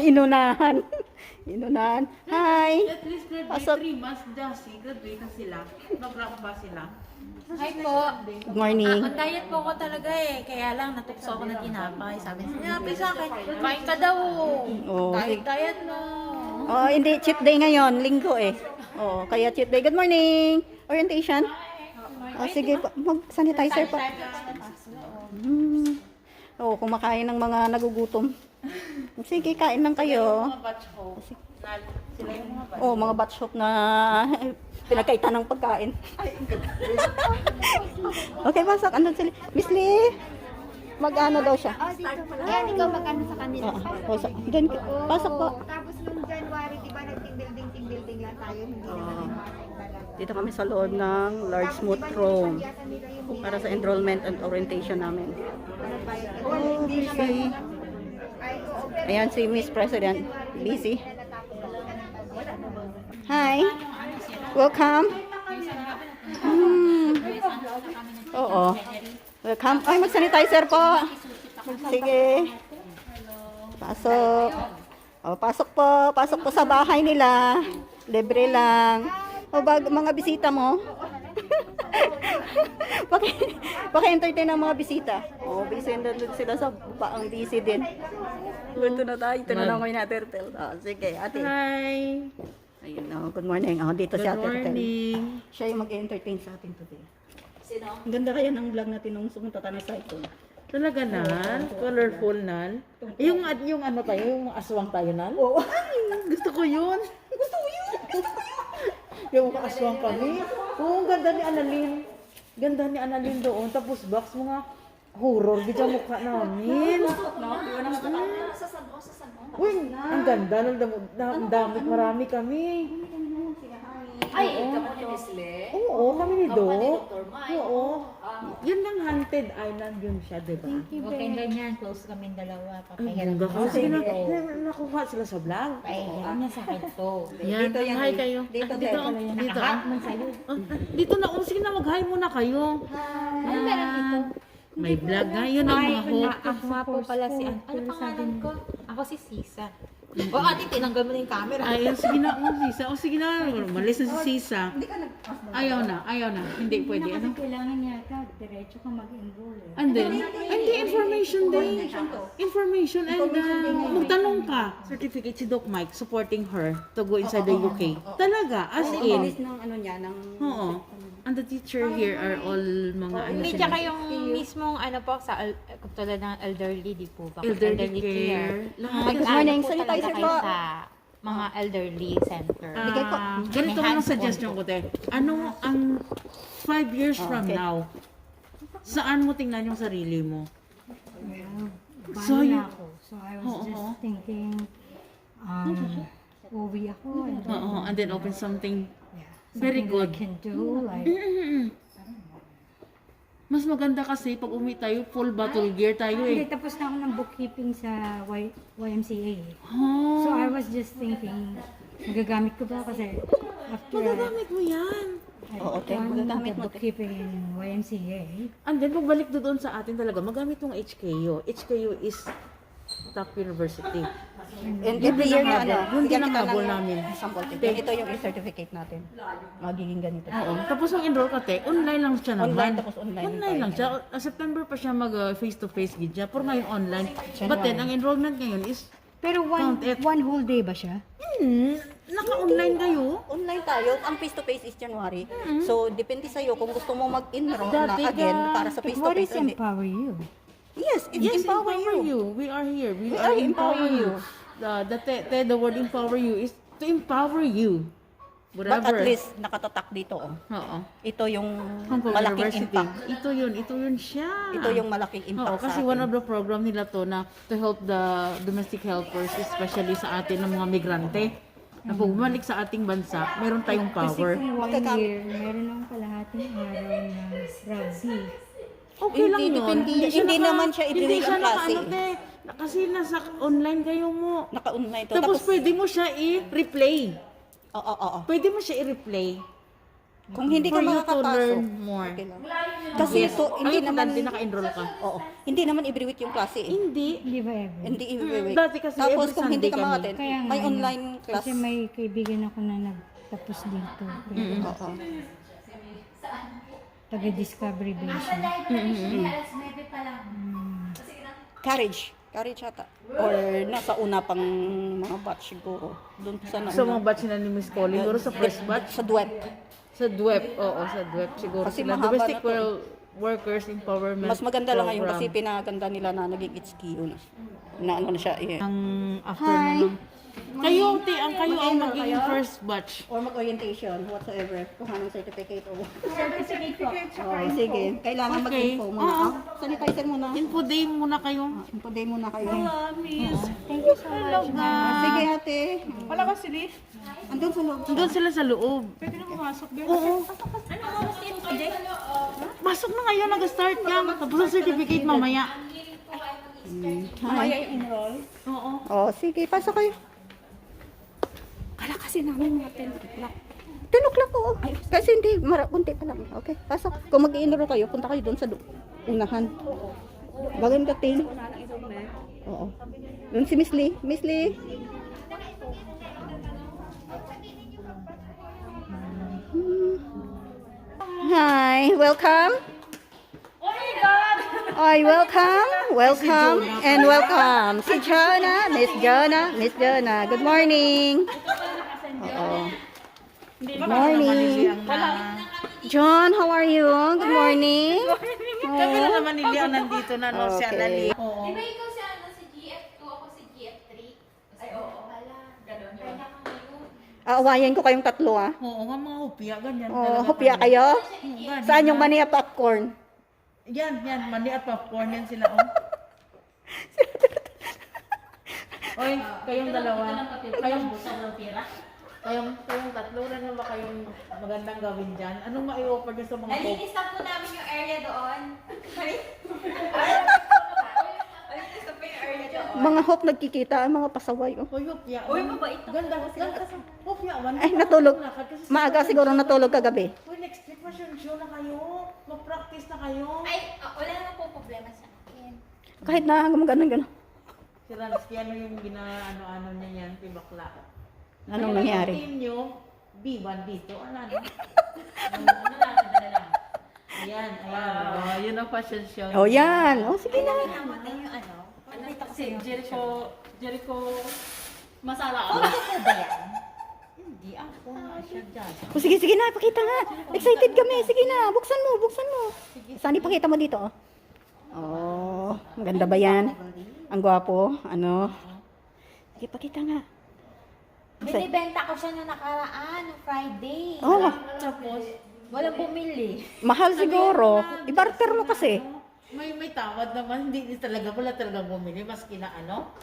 Inunahan. Inunahan. Hi. At least graduate Pasok. 3 months dasi, graduate na sila. Mag-rank ba sila? Hi po. Good morning. On diet po ako talaga eh. Kaya lang natukso ako ng tinapay. Sabi niya, tinapay sa akin, kain ka daw. Oh, Diet no. Oh, hindi cheat day ngayon, linggo eh. Oh, kaya cheat day. Good morning. Orientation. Oh, sige, mag-sanitizer pa. Oh, kumakain ng mga nagugutom. Sige, kain lang kayo. Mga batch hope. Sila yung mga batch. Oh, mga batch shop na pinagkaitan ng pagkain. Okay, pasok. Ano sila? Miss Lee, mag-ano daw siya? Yan, ikaw mag-ano sa kanila. Pasok. Doon, pasok po. Tapos nung January, di ba nag-team building lang tayo, hindi naman yung Dito kami sa loob ng large smooth room para sa enrollment and orientation namin. Oh, busy. Ayan si Miss President. Busy. Hi. Welcome. Oo. Welcome. Ay, mag-sanitizer po. Sige. Pasok. Oh, pasok po. Pasok po sa bahay nila. Libre lang. O mga bisita mo? Paki-entertain ang mga bisita. Oh, busy na doon sila sa baang busy din. Ito na tayo. Ito na lang kayo na turtle. Oh, sige, ate. Hi! Ayun, oh, good morning. Oh, dito si Good ate turtle. morning! Siya yung mag-entertain sa atin today. Ang ganda kaya ng vlog natin nung sumunta tayo sa ito. Talaga nan? Colorful nan? Yung ano tayo, yung aswang tayo nan? Oo. Gusto ko yun! Gusto ko yun! Yung aswang kami. Oo, ang ganda ni Annalyn. Ganda ni Annalyn doon. Tapos box mga horror. Bidya mukha namin. Uy, ang ganda. Ang damit. Marami kami. Ay, kamo ni Miss Le? Oo, kami ni Do. Kamo ni Dr. Mike. Oo. Yun yung haunted island yun siya, diba? Huwag kayong ganyan. Close kami dalawa. Ay, Papahiram ganda ko ko. sa Sige na, inyo. nakuha sila sa vlog. Papahiram niya sa akin to. Yan, Dito yan, hi eh. kayo. Dito, Ah, dito, te. dito. Nakahat man sa'yo. Dito na, sige na, mag-hi muna kayo. Ano meron dito? May vlog nga, yun ang mga hope. Ako nga po pala si, ano pangalan ko? Ako si Sisa. O ate, tinanggal mo na yung camera. Ayun, sige na, Sisa. O sige na, malis na si Sisa. Ayaw na. Hindi pwede. Ano? kailangan yata, diretso ka mag-enroll eh. And then, hindi, information day. Information and magtanong ka. Certificate si Doc Mike supporting her to go inside the UK. Talaga, as in. Bilis ng ano niya, ng... Oo. And the teacher here are all mga ano Hindi, sila. tsaka yung mismong ano po, sa tulad ng elderly, di po ba? Elderly care. Lahat. Good morning. Mag-ano po Sanitizer talaga po. kayo sa mga elderly center. Bigay po. Ganito May lang ang hands-on suggestion ko, te. Ano ang 5 years from okay. now, saan mo tingnan yung sarili mo? So, you- ako. So, I was Oo. just thinking, uwi ako and Oo, and then open something. yeah, Very something good. I can do, like, Mas maganda kasi pag umi tayo, full battle gear tayo hindi, eh. tapos na ako ng bookkeeping sa YMCA. Oh, So, I was just thinking, magagamit ko ba kasi after magagamit mo yan. Oo, te, done magagamit the mo, te. bookkeeping in YMCA, And then, pagbalik doon sa atin talaga, magamit yung HKU. HKU is top university. And Yun every din year ang na habol. ano, Yun din bigyan ang kita habol ng namin. sample. Ito yung certificate natin. Magiging ganito. Oo. Tapos ang enroll ka, te, online lang siya naman. Online, tapos online Online lang siya. September pa siya mag face-to-face gid siya. Pero ngayon online. But then, ang enrollment ngayon is, pero Count it. one whole day ba siya? naka-online kayo. Online tayo. Ang face-to-face is January. So, depende sa'yo kung gusto mo mag-enroll na Dati again ka- para sa What is face-to-face. or hindi. empower you? Yes, it Yes, empower you. We are here. We are are empowering empowering you. The word empower you is to empower you. But Whatever. at least, nakatatak dito. Oh. Oo. Ito yung Humboldt malaking University. impact. Ito yun siya. Ito yung malaking Oo, impact kasi sa one atin. of the program nila to na to help the domestic helpers, especially sa atin ng mga migrante. Na pag bumalik sa ating bansa, meron tayong Kasi power. kung one Magkakam- year, meron akong kalahating araw na rugby. Okay lang Hindi, yun. depende. siya Hindi naka- naman siya Hindi i-delay siya ang klase. naka-ano, te. Kasi nasa online kayo mo. Naka-online to. Tapos pwede mo siya i-replay. Oo. Pwede mo siya i-replay. Kung hindi ka For you to makakapasok, learn more. okay lang. Kasi ito, hindi Ay, naman, dati naka-enroll ka. oo, hindi naman every week yung klase eh. Hindi. Di ba ever? Hindi every week. Dati kasi Tapos every kung hindi Sunday ka kami. maka-attend, Kaya nga may yun. online class. Kasi may kaibigan ako na nagtapos dito. Pero Oo. taga-discovery base. Carriage. Carriage ata. Or nasa una pang mga batch siguro. Doon sa nauna. Sa mga batch na ni Miss Colin, siguro sa first batch. Sa DWEP. Sa DWEP, oo, sa DWEP siguro. Kasi Sila, mahaba Domestic na to. Workers Empowerment Mas maganda lang ngayon Program. kasi pinaganda nila na naging HQ na ano na siya. Eh. Ang after na lang. Kayo, kayo ang magiging first batch. Or mag-orientation, whatsoever. Kung anong certificate o... Certificate po. Oh, sige. Kailangan Okay. mag-info muna. Oo. Sanitizer muna. Info day muna kayo. Info day muna kayo. Thank you so much. Sige ate. Wala ba sila? Andun sa loob. Doon sila sa loob. Pwede na pumasok din. Oo. Pasok na ngayon, nag-start ka. Tapos ang certificate mamaya. Hi. Oo. Oh, sige. Pasok kayo. Kala kasi namin mga 10 o'clock. 10 o'clock oo. Kasi hindi, kunti pa lang. Okay, pasok. Kung mag-i-enroll kayo, punta kayo doon sa unahan. Bagay dating. Oo. Doon si Miss Lee. Miss Lee. Hi, welcome. Ay, welcome, welcome, and welcome. Si Jonah, Miss Jonah, Miss Jonah. Good morning. Oo. Good morning. John, how are you? Good morning. Kami na naman ni Leo nandito na, no? Si Okay. Anali. Oo. Di ba ikaw si ano, si GF2, ako si GF3? Ay, oo. Wala. Ganun. Kaya na kayo. Aawayan ko kayong tatlo ah. Oo, nga mga hupya, ganyan. Oh, talaga hopya kami. kayo? Oo, ganyan. Saan yung mani at popcorn? Yan, mani at popcorn yan sila, oh. Oy, kayong dalawa. Kayong tatlo na ba kayong magandang gawin dyan? Anong ma-i-offer niyo sa mga folks? Nalinis na po namin yung area doon. Nalinis na po yung area doon. Mga hop nagkikita, mga pasaway. Oh. Hoy, hupya. Uy, mabait ako. Ganda. Hupya, one. Ay, natulog. Lakad kasi Maaga siguro natulog kagabi. Hoy, next week show na kayo. Mag-practice na kayo. Ay, wala naman po problema sa akin. Kahit na gano'n. Si Ransky, ano yung ano niya yan, si Bakla. Anong Yung nangyari? team nyo, B1 dito, ano? Ayan. Oh, yun ang fashion show. Oh, yan. Oh, sige na. Namatay yung ano. Si Jericho Masala. Hindi ako na siya dyan. Oh, sige na. Pakita nga. Excited kami. Sige na. Buksan mo. Saan ipakita mo dito? Oh, maganda ba yan? Ang gwapo. Ano? Sige, pakita nga. Binibenta ko siya nung nakaraan, nung Friday. Oh, Tapos, Walang bumili. mahal siguro. I-barter mo kasi. may tawad naman, hindi talaga, wala talaga bumili, maski na ano.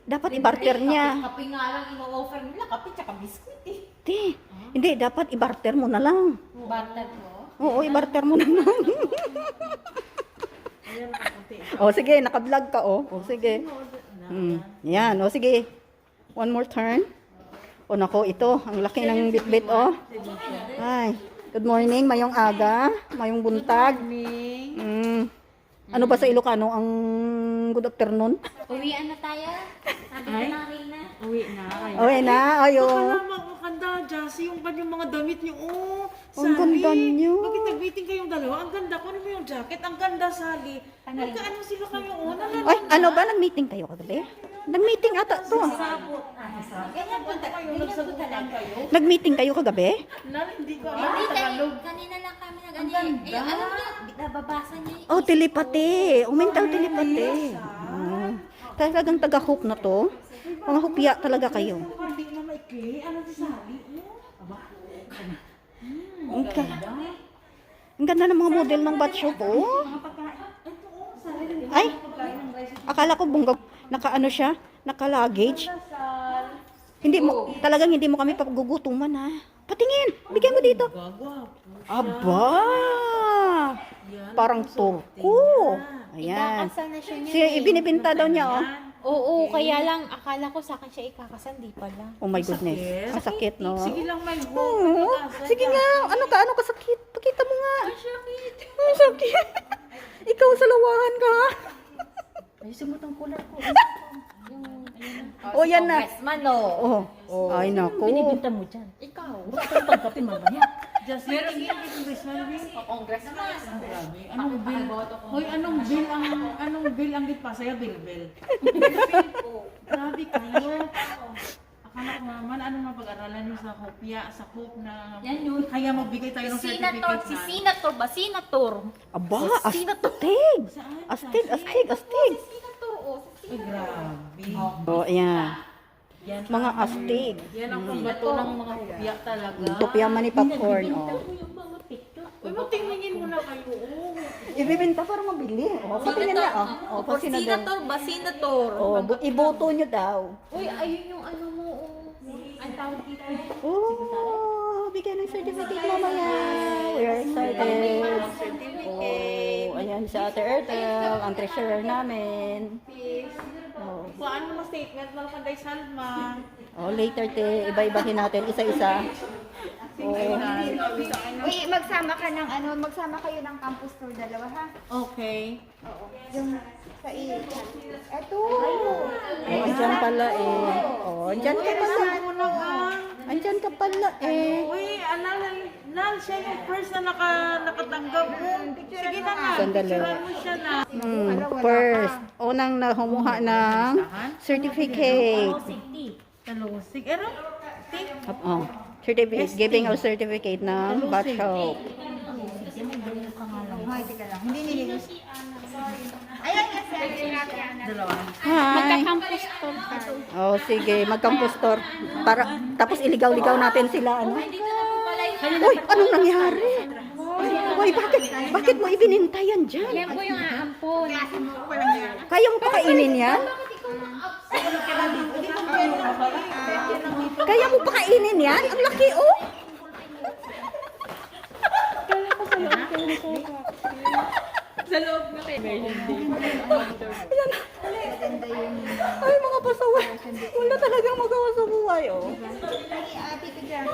Dapat i-barter niya. Kape nga lang ino-offer nila, kape tsaka biskuit eh. Hindi, dapat i-barter mo na lang. Barter ko. Oo, i-barter mo na lang. Ayan, nakaputi. Oh, sige, naka-vlog ka, oh. Oh, sige. Yan, oh, sige. One more turn. Oh, nako, ito. Ang laki ng bitbit, oh. Ay, good morning, mayong aga, mayong buntag. Ano ba sa Ilocano ang good afternoon? Uwian na tayo. Sabi ko na Rina. Uwi na kayo. Okay na, ayo. Maganda, Jassy, yung mga damit niyo, oh. Ang ganda niyo. Bakit nag-meeting kayong dalawa? Ang ganda ko, ano mo yung jacket? Ang ganda, Sally. Magkaano sila kayo, oh. Ay, ano ba, nag-meeting kayo kagabi? Nag-meeting ata to. Ganyan po Nagsagutan kayo? Nag-meeting kayo kagabi? Hindi ko alam Hindi, ang Tagalog. kanina lang kami nag-ano. Eh, alam mo, nababasa niya eh. Oh, telepati. Umintang telepati. Talagang taga-hook na to. Mga hupya talaga kayo. Hindi na maikli. Ano si Sally? Aba, Ang ganda ng mga model ng batshop, oh. Ay, akala ko bunggag. Naka-ano siya? Naka-luggage. Talagang hindi mo kami pagugutuman, ha? Patingin! Bigyan mo dito. gagwapo. Aba! Parang turko. Ayan. Ikakasal na siya niya. Binibinta daw niya, oh. Oo, kaya lang, akala ko sa akin siya ikakasal, di pala. Oh my goodness. Sakit? Ang sakit, no? Sige lang, may hope. Oo. Sige nga. Ano ka sakit? Pakita mo nga. Ang sakit. Ikaw sa lawahan ka. Ayusin mo tong cooler ko. O, yan na. Congressman, no. Oh. Ay, naku. Binibinta mo dyan. Ikaw. Huwag kang pagkape mamaya. Just meron Congressman Will. Congressman. Grabe. Anong bill? Hoy, anong bill ang gitpasaya? Bill. Grabe kayo. Akala ko naman, anong mapag-aralan niyo sa kopya, sa COP na Yan yun. kaya magbigay tayo ng certificate Si Senator ba? Senator. Aba, Senator. astig. Senator, oh. Ay, grabe. Oh, ayan. Mga astig. Yan ang pambato ng mga kopya talaga. Kopya man ni popcorn. Oh. Uy, matingin mo na kayo. Oh. Ibibenta para mabili. Oh, patingin na. Oh, For Senator ba? Senator. Oh, iboto nyo daw. Uy, ayun yung ano mo. Ang tawag dito. Oh, bigyan ng certificate mamaya. We are excited. Oh, ayan sa Ate Ertel, ang treasurer namin. Oh, So, ano mo statement ng Panday Salma? oh later te, iba-ibahin natin isa-isa. Oh, Uy, magsama kayo ng campus tour dalawa ha. Okay. Yung sa eto. oh, andyan pala eh. Oh, andyan ka pala. Ano na nga? Andyan ka pala eh. Uy, Nal, siya yung first na nakatanggap mo. Sige na nga, Sandali. picturean mo siya na. First, unang nahumuha ng certificate. Talusig. Ano? Take. Oh, certificate, giving out certificate ng batch hope. Hoy, teka lang. Hindi nilinis. Ayan nga sir, Dalawa. Hi. Oh, sige, mag-campus tour. Para, tapos iligaw-ligaw natin sila, ano? Uy, anong nangyari? Uy, bakit mo ibinintayan dyan? Yan po yung aampon. Kaya mo pakainin yan? Kaya mo pakainin yan? Ang laki, oh! Ay, mga pasaway. Wala talagang magawa sa buhay, oh. Tito Jan.